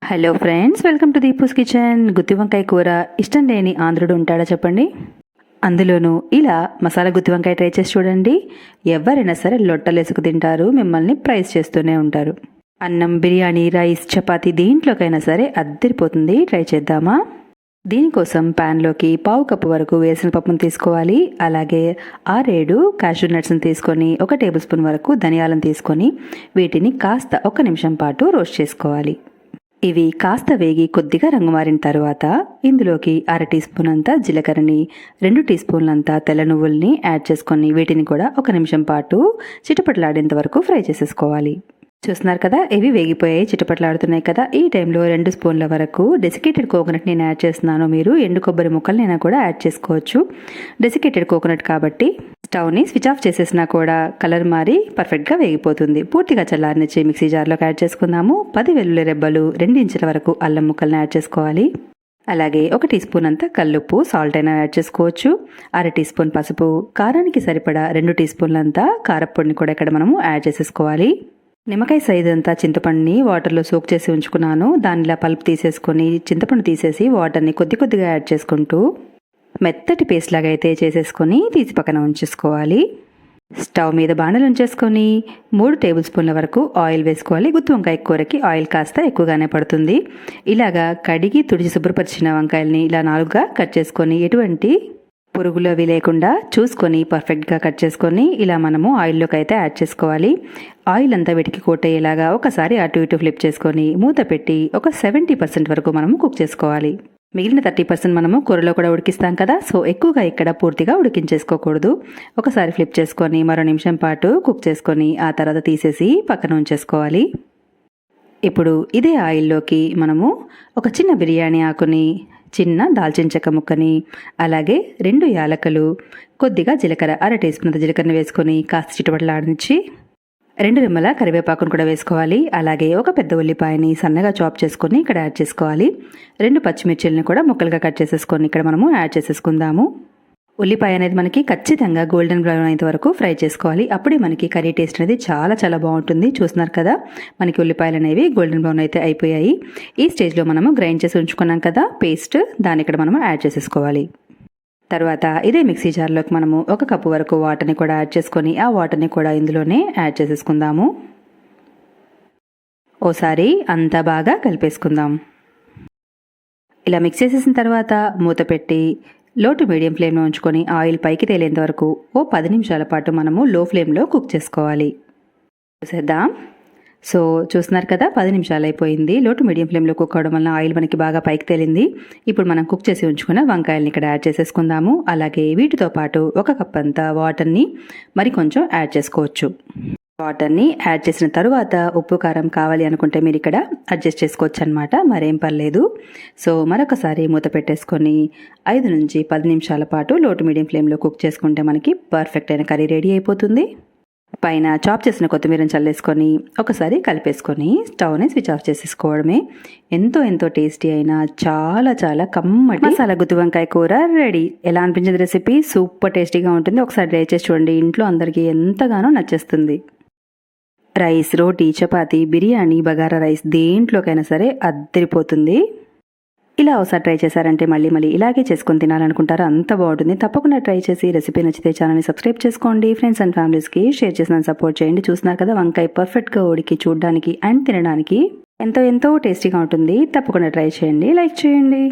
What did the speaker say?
Hello friends, welcome to Deepu's kitchen. గుత్తి వంకాయ కూర ఇష్టం లేని ఆంధ్రుడు ఉంటాడా చెప్పండి. అందులోనూ ఇలా మసాలా గుత్తి వంకాయ ట్రై చేసి చూడండి. ఎవరైనా సరే లొట్టలేసుకు తింటారు, మిమ్మల్ని ప్రైజ్ చేస్తూనే ఉంటారు. అన్నం, బిర్యానీ, రైస్, చపాతీ దేంట్లోకైనా సరే అద్దరిపోతుంది. ట్రై చేద్దామా? దీనికోసం ప్యాన్లోకి పావు కప్పు వరకు వేసిన పప్పును తీసుకోవాలి. అలాగే 6-7 క్యాషూ నట్స్ని తీసుకొని 1 టేబుల్ స్పూన్ వరకు ధనియాలను తీసుకొని వీటిని కాస్త 1 నిమిషం పాటు రోస్ట్ చేసుకోవాలి. ఇవి కాస్త వేగి కొద్దిగా రంగు మారిన తర్వాత ఇందులోకి 1/2 టీ స్పూన్ అంతా జీలకర్రని, 2 టీ స్పూన్లంతా తెల్ల నువ్వుల్ని యాడ్ చేసుకొని వీటిని కూడా 1 నిమిషం పాటు చిటపటలాడేంత వరకు ఫ్రై చేసేసుకోవాలి. చూస్తున్నారు కదా, ఇవి వేగిపోయాయి, చిటపటలాడుతున్నాయి కదా. ఈ టైంలో 2 స్పూన్ల వరకు డెసికేటెడ్ కోకోనట్ నేను యాడ్ చేస్తున్నాను. మీరు ఎండు కొబ్బరి ముక్కలనైనా కూడా యాడ్ చేసుకోవచ్చు. డెసికేటెడ్ కోకోనట్ కాబట్టి స్టవ్ని స్విచ్ ఆఫ్ చేసేసినా కూడా కలర్ మారి పర్ఫెక్ట్గా వేగిపోతుంది. పూర్తిగా చల్లారనిచ్చి మిక్సీ జార్లోకి యాడ్ చేసుకుందాము. 10 వెల్లుల్లి రెబ్బలు, 2 ఇంచుల వరకు అల్లం ముక్కలను యాడ్ చేసుకోవాలి. అలాగే 1 టీ స్పూన్ అంతా కల్లుప్పు, సాల్ట్ అయినా యాడ్ చేసుకోవచ్చు. 1/2 టీ స్పూన్ పసుపు, కారానికి సరిపడా 2 టీ స్పూన్లంతా కారప్పొడిని కూడా ఇక్కడ మనము యాడ్ చేసేసుకోవాలి. నిమ్మకాయ సైజు అంతా చింతపండుని వాటర్లో సోక్ చేసి ఉంచుకున్నాను. దానిలా పల్ప్ తీసేసుకొని చింతపండు తీసేసి వాటర్ని కొద్ది కొద్దిగా యాడ్ చేసుకుంటూ మెత్తటి పేస్ట్ లాగా అయితే చేసేసుకొని తీసి పక్కన ఉంచేసుకోవాలి. స్టవ్ మీద బాణలు ఉంచేసుకొని 3 టేబుల్ స్పూన్ల వరకు ఆయిల్ వేసుకోవాలి. గుత్తి వంకాయ కూరకి ఆయిల్ కాస్త ఎక్కువగానే పడుతుంది. ఇలాగా కడిగి తుడిచి శుభ్రపరిచిన వంకాయల్ని ఇలా 4గా కట్ చేసుకొని ఎటువంటి పురుగులు అవి లేకుండా చూసుకొని పర్ఫెక్ట్గా కట్ చేసుకొని ఇలా మనము ఆయిల్లోకి అయితే యాడ్ చేసుకోవాలి. ఆయిల్ అంతా వీటికి కోట్ అయ్యేలాగా ఒకసారి అటు ఇటు ఫ్లిప్ చేసుకొని మూత పెట్టి ఒక 70% వరకు మనము కుక్ చేసుకోవాలి. మిగిలిన 30% మనము కూరలో కూడా ఉడికిస్తాం కదా, సో ఎక్కువగా ఇక్కడ పూర్తిగా ఉడికించేసుకోకూడదు. ఒకసారి ఫ్లిప్ చేసుకొని మరో నిమిషం పాటు కుక్ చేసుకొని ఆ తర్వాత తీసేసి పక్కన ఉంచేసుకోవాలి. ఇప్పుడు ఇదే ఆయిల్లోకి మనము ఒక చిన్న బిర్యానీ ఆకుని, చిన్న దాల్చిన చెక్క ముక్కని, అలాగే 2 యాలకులు, కొద్దిగా జీలకర్ర, 1/2 టీ స్పూన్ జీలకర్రని వేసుకొని కాస్త చిటపటలాడనిచ్చి 2 రెమ్మల కరివేపాకును కూడా వేసుకోవాలి. అలాగే ఒక పెద్ద ఉల్లిపాయని సన్నగా చాప్ చేసుకొని ఇక్కడ యాడ్ చేసుకోవాలి. 2 పచ్చిమిర్చిలను కూడా ముక్కలుగా కట్ చేసేసుకొని ఇక్కడ మనము యాడ్ చేసేసుకుందాము. ఉల్లిపాయ అనేది మనకి ఖచ్చితంగా గోల్డెన్ బ్రౌన్ అయ్యేంత వరకు ఫ్రై చేసుకోవాలి. అప్పుడే మనకి కర్రీ టేస్ట్ అనేది చాలా చాలా బాగుంటుంది. చూస్తున్నారు కదా, మనకి ఉల్లిపాయలు అనేవి గోల్డెన్ బ్రౌన్ అయితే అయిపోయాయి. ఈ స్టేజ్లో మనము గ్రైండ్ చేసి ఉంచుకున్నాం కదా పేస్ట్, దాన్ని ఇక్కడ మనము యాడ్ చేసేసుకోవాలి. తర్వాత ఇదే మిక్సీ జార్లోకి మనము 1 కప్పు వరకు వాటర్ని కూడా యాడ్ చేసుకొని ఆ వాటర్ని కూడా ఇందులోనే యాడ్ చేసేసుకుందాము. ఓసారి అంతా బాగా కలిపేసుకుందాం. ఇలా మిక్స్ చేసేసిన తర్వాత మూత పెట్టి లో టు మీడియం ఫ్లేమ్లో ఉంచుకొని ఆయిల్ పైకి తేలేంత వరకు 10 నిమిషాల పాటు మనము లో ఫ్లేమ్లో కుక్ చేసుకోవాలి. చూసేద్దాం. సో చూస్తున్నారు కదా, 10 నిమిషాలు అయిపోయింది. లో టు మీడియం ఫ్లేమ్లో కుక్ అవడం వల్ల ఆయిల్ మనకి బాగా పైకి తేలింది. ఇప్పుడు మనం కుక్ చేసి ఉంచుకున్న వంకాయల్ని ఇక్కడ యాడ్ చేసేసుకుందాము. అలాగే వీటితో పాటు 1 కప్ అంతా వాటర్ని మరి కొంచెం యాడ్ చేసుకోవచ్చు. వాటర్ని యాడ్ చేసిన తరువాత ఉప్పు కారం కావాలి అనుకుంటే మీరు ఇక్కడ అడ్జస్ట్ చేసుకోవచ్చు అనమాట, మరేం పర్లేదు. సో మరొకసారి మూత పెట్టేసుకొని 5 నుంచి 10 నిమిషాల పాటు లో టు మీడియం ఫ్లేమ్లో కుక్ చేసుకుంటే మనకి పర్ఫెక్ట్ అయిన కర్రీ రెడీ అయిపోతుంది. పైన చాప్ చేసిన కొత్తిమీరని చల్లేసుకొని ఒకసారి కలిపేసుకొని స్టవ్ని స్విచ్ ఆఫ్ చేసేసుకోవడమే. ఎంతో ఎంతో టేస్టీ అయిన చాలా చాలా కమ్మటి మసాలా గుత్తి వంకాయ కూర రెడీ. ఎలా అనిపించింది రెసిపీ? సూపర్ టేస్టీగా ఉంటుంది. ఒకసారి ట్రై చేసి చూడండి, ఇంట్లో అందరికీ ఎంతగానో నచ్చేస్తుంది. రైస్, రోటీ, చపాతీ, బిర్యానీ, బగారా రైస్ దేంట్లోకైనా సరే అద్దరిపోతుంది. ఇలా ఒకసారి ట్రై చేశారంటే మళ్ళీ మళ్ళీ ఇలాగే చేసుకొని తినాలనుకుంటారు, అంత బాగుంటుంది. తప్పకుండా ట్రై చేసి రెసిపీ నచ్చితే ఛానల్ని సబ్స్క్రైబ్ చేసుకోండి. ఫ్రెండ్స్ అండ్ ఫ్యామిలీస్కి షేర్ చేసి సపోర్ట్ చేయండి. చూస్తున్నారు కదా, వంకాయ పర్ఫెక్ట్గా ఉడికి చూడడానికి అండ్ తినడానికి ఎంతో ఎంతో టేస్టీగా ఉంటుంది. తప్పకుండా ట్రై చేయండి, లైక్ చేయండి.